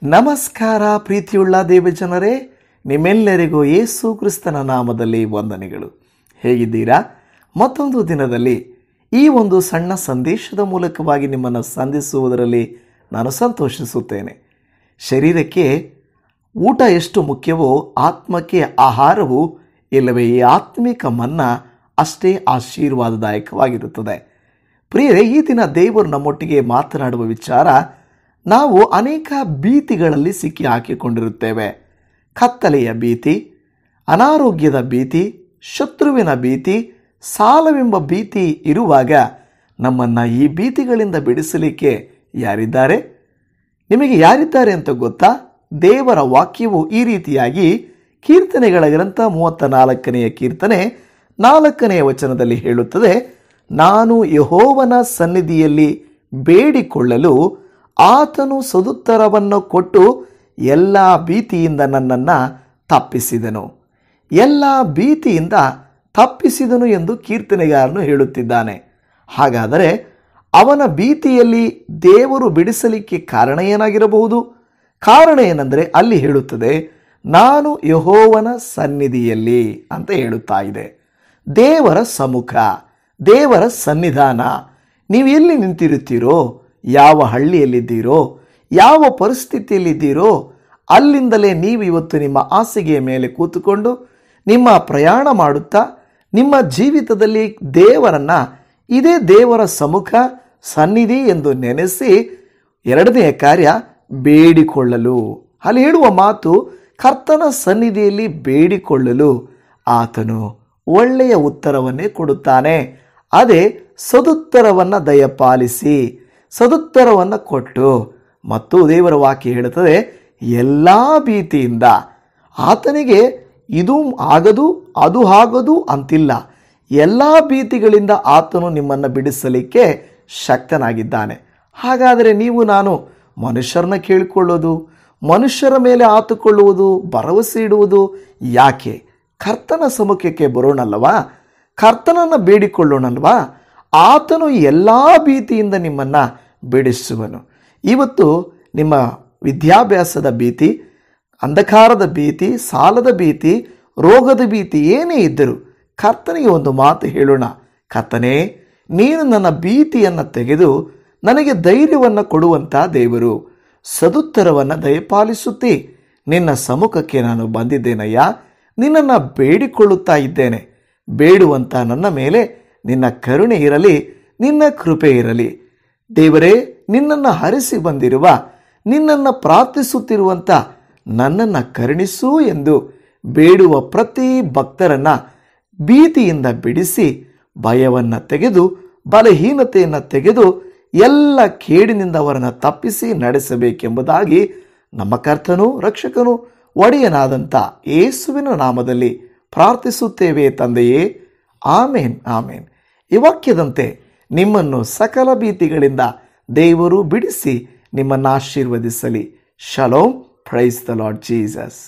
ನಮಸ್ಕಾರ ಪ್ರೀತಿಯುಳ್ಳ ದೇವಜನರೇ, ನಿಮ್ಮೆಲ್ಲರಿಗೂ ಯೇಸು ಕ್ರಿಸ್ತನ ನಾಮದಲ್ಲಿ ವಂದನೆಗಳು. ಹೇಗಿದ್ದೀರಾ? ಮತ್ತೊಂದು ದಿನದಲ್ಲಿ ಈ ಒಂದು ಸಣ್ಣ ಸಂದೇಶದ ಮೂಲಕವಾಗಿ ನಿಮ್ಮನ್ನು ಸಂಧಿಸುವುದರಲ್ಲಿ ನಾನು ಸಂತೋಷಿಸುತ್ತೇನೆ. ಶರೀರಕ್ಕೆ ಊಟ ಎಷ್ಟು ಮುಖ್ಯವೋ ಆತ್ಮಕ್ಕೆ ಆಹಾರವು ಇಲ್ಲವೇ ಈ ಆತ್ಮಿಕ ಮನ್ನ ಅಷ್ಟೇ ಆಶೀರ್ವಾದದಾಯಕವಾಗಿರುತ್ತದೆ. ಪ್ರಿಯರೇ, ಈ ದಿನ ದೇವರು ನಮ್ಮೊಟ್ಟಿಗೆ ಮಾತನಾಡುವ ವಿಚಾರ, ನಾವು ಅನೇಕ ಭೀತಿಗಳಲ್ಲಿ ಸಿಕ್ಕಿ ಹಾಕಿಕೊಂಡಿರುತ್ತೇವೆ. ಕತ್ತಲೆಯ ಭೀತಿ, ಅನಾರೋಗ್ಯದ ಭೀತಿ, ಶತ್ರುವಿನ ಭೀತಿ, ಸಾಲವೆಂಬ ಭೀತಿ ಇರುವಾಗ ನಮ್ಮನ್ನು ಈ ಭೀತಿಗಳಿಂದ ಬಿಡಿಸಲಿಕ್ಕೆ ಯಾರಿದ್ದಾರೆ? ನಿಮಗೆ ಯಾರಿದ್ದಾರೆ ಅಂತ ಗೊತ್ತಾ? ದೇವರ ವಾಕ್ಯವು ಈ ರೀತಿಯಾಗಿ ಕೀರ್ತನೆಗಳ ಗ್ರಂಥ 34ನೇ ಕೀರ್ತನೆ 4ನೇ ವಚನದಲ್ಲಿ ಹೇಳುತ್ತದೆ, ನಾನು ಯೆಹೋವನ ಸನ್ನಿಧಿಯಲ್ಲಿ ಬೇಡಿಕೊಳ್ಳಲು ಆತನು ಸದುತ್ತರವನ್ನು ಕೊಟ್ಟು ಎಲ್ಲ ಭೀತಿಯಿಂದ ನನ್ನನ್ನು ತಪ್ಪಿಸಿದನು. ಎಲ್ಲ ಭೀತಿಯಿಂದ ತಪ್ಪಿಸಿದನು ಎಂದು ಕೀರ್ತನೆಗಾರನು ಹೇಳುತ್ತಿದ್ದಾನೆ. ಹಾಗಾದರೆ ಅವನ ಭೀತಿಯಲ್ಲಿ ದೇವರು ಬಿಡಿಸಲಿಕ್ಕೆ ಕಾರಣ ಏನಾಗಿರಬಹುದು? ಕಾರಣ ಏನೆಂದರೆ ಅಲ್ಲಿ ಹೇಳುತ್ತದೆ, ನಾನು ಯೆಹೋವನ ಸನ್ನಿಧಿಯಲ್ಲಿ ಅಂತ ಹೇಳುತ್ತಾ ಇದೆ. ದೇವರ ಸಮ್ಮುಖ, ದೇವರ ಸನ್ನಿಧಾನ. ನೀವು ಎಲ್ಲಿ ನಿಂತಿರುತ್ತೀರೋ, ಯಾವ ಹಳ್ಳಿಯಲ್ಲಿದ್ದೀರೋ, ಯಾವ ಪರಿಸ್ಥಿತಿಯಲ್ಲಿದ್ದೀರೋ, ಅಲ್ಲಿಂದಲೇ ನೀವು ಇವತ್ತು ನಿಮ್ಮ ಹಾಸಿಗೆಯ ಮೇಲೆ ಕೂತುಕೊಂಡು ನಿಮ್ಮ ಪ್ರಯಾಣ ಮಾಡುತ್ತಾ ನಿಮ್ಮ ಜೀವಿತದಲ್ಲಿ ದೇವರನ್ನು, ಇದೇ ದೇವರ ಸಮ್ಮುಖ ಸನ್ನಿಧಿ ಎಂದು ನೆನೆಸಿ ಎರಡನೆಯ ಕಾರ್ಯ ಬೇಡಿಕೊಳ್ಳಲು. ಅಲ್ಲಿ ಹೇಳುವ ಮಾತು, ಕರ್ತನ ಸನ್ನಿಧಿಯಲ್ಲಿ ಬೇಡಿಕೊಳ್ಳಲು ಆತನು ಒಳ್ಳೆಯ ಉತ್ತರವನ್ನೇ ಕೊಡುತ್ತಾನೆ. ಅದೇ ಸದುತ್ತರವನ್ನು ದಯಪಾಲಿಸಿ, ಸದುತ್ತರವನ್ನು ಕೊಟ್ಟು. ಮತ್ತು ದೇವರ ವಾಕ್ಯ ಹೇಳುತ್ತದೆ, ಎಲ್ಲ ಭೀತಿಯಿಂದ. ಆತನಿಗೆ ಇದು ಆಗದು ಅದು ಆಗದು ಅಂತಿಲ್ಲ. ಎಲ್ಲ ಭೀತಿಗಳಿಂದ ಆತನು ನಿಮ್ಮನ್ನು ಬಿಡಿಸಲಿಕ್ಕೆ ಶಕ್ತನಾಗಿದ್ದಾನೆ. ಹಾಗಾದರೆ ನೀವು ನಾನು ಮನುಷ್ಯರನ್ನ ಕೇಳಿಕೊಳ್ಳೋದು, ಮನುಷ್ಯರ ಮೇಲೆ ಆತುಕೊಳ್ಳುವುದು, ಭರವಸೆ ಇಡುವುದು ಯಾಕೆ? ಕರ್ತನ ಸಮ್ಮುಖಕ್ಕೆ ಬರೋಣಲ್ವಾ? ಕರ್ತನನ್ನು ಬೇಡಿಕೊಳ್ಳೋಣಲ್ವಾ? ಆತನು ಎಲ್ಲ ಭೀತಿಯಿಂದ ನಿಮ್ಮನ್ನು ಬಿಡಿಸುವನು. ಇವತ್ತು ನಿಮ್ಮ ವಿದ್ಯಾಭ್ಯಾಸದ ಭೀತಿ, ಅಂಧಕಾರದ ಭೀತಿ, ಸಾಲದ ಭೀತಿ, ರೋಗದ ಭೀತಿ ಏನೇ ಇದ್ದರೂ ಕರ್ತನಿಗೆ ಒಂದು ಮಾತು ಹೇಳೋಣ. ಕರ್ತನೇ, ನೀನು ನನ್ನ ಭೀತಿಯನ್ನು ತೆಗೆದು ನನಗೆ ಧೈರ್ಯವನ್ನು ಕೊಡುವಂಥ ದೇವರು, ಸದುತ್ತರವನ್ನು ದಯಪಾಲಿಸುತ್ತಿ. ನಿನ್ನ ಸಮ್ಮುಖಕ್ಕೆ ನಾನು ಬಂದಿದ್ದೇನಯ್ಯ, ನಿನ್ನನ್ನು ಬೇಡಿಕೊಳ್ಳುತ್ತಾ ಇದ್ದೇನೆ. ಬೇಡುವಂಥ ನನ್ನ ಮೇಲೆ ನಿನ್ನ ಕರುಣೆ ಇರಲಿ, ನಿನ್ನ ಕೃಪೆ ಇರಲಿ. ದೇವರೇ, ನಿನ್ನನ್ನು ಹರಿಸಿ ಬಂದಿರುವ, ನಿನ್ನನ್ನು ಪ್ರಾರ್ಥಿಸುತ್ತಿರುವಂಥ ನನ್ನನ್ನು ಕರುಣಿಸು ಎಂದು ಬೇಡುವ ಪ್ರತಿ ಭಕ್ತರನ್ನು ಭೀತಿಯಿಂದ ಬಿಡಿಸಿ, ಭಯವನ್ನು ತೆಗೆದು, ಬಲಹೀನತೆಯನ್ನು ತೆಗೆದು, ಎಲ್ಲ ಕೇಡಿನಿಂದ ಅವರನ್ನು ತಪ್ಪಿಸಿ ನಡೆಸಬೇಕೆಂಬುದಾಗಿ ನಮ್ಮ ಕರ್ತನೂ ರಕ್ಷಕನೂ ಒಡೆಯನಾದಂಥ ಯೇಸುವಿನ ನಾಮದಲ್ಲಿ ಪ್ರಾರ್ಥಿಸುತ್ತೇವೆ ತಂದೆಯೇ. ಆಮೇನ್, ಆಮೇನ್. ಈ ವಾಕ್ಯದಂತೆ ನಿಮ್ಮನ್ನು ಸಕಲ ಭೀತಿಗಳಿಂದ ದೇವರು ಬಿಡಿಸಿ ನಿಮ್ಮನ್ನು ಆಶೀರ್ವದಿಸಲಿ. ಶಲೋಮ್. Praise the Lord Jesus.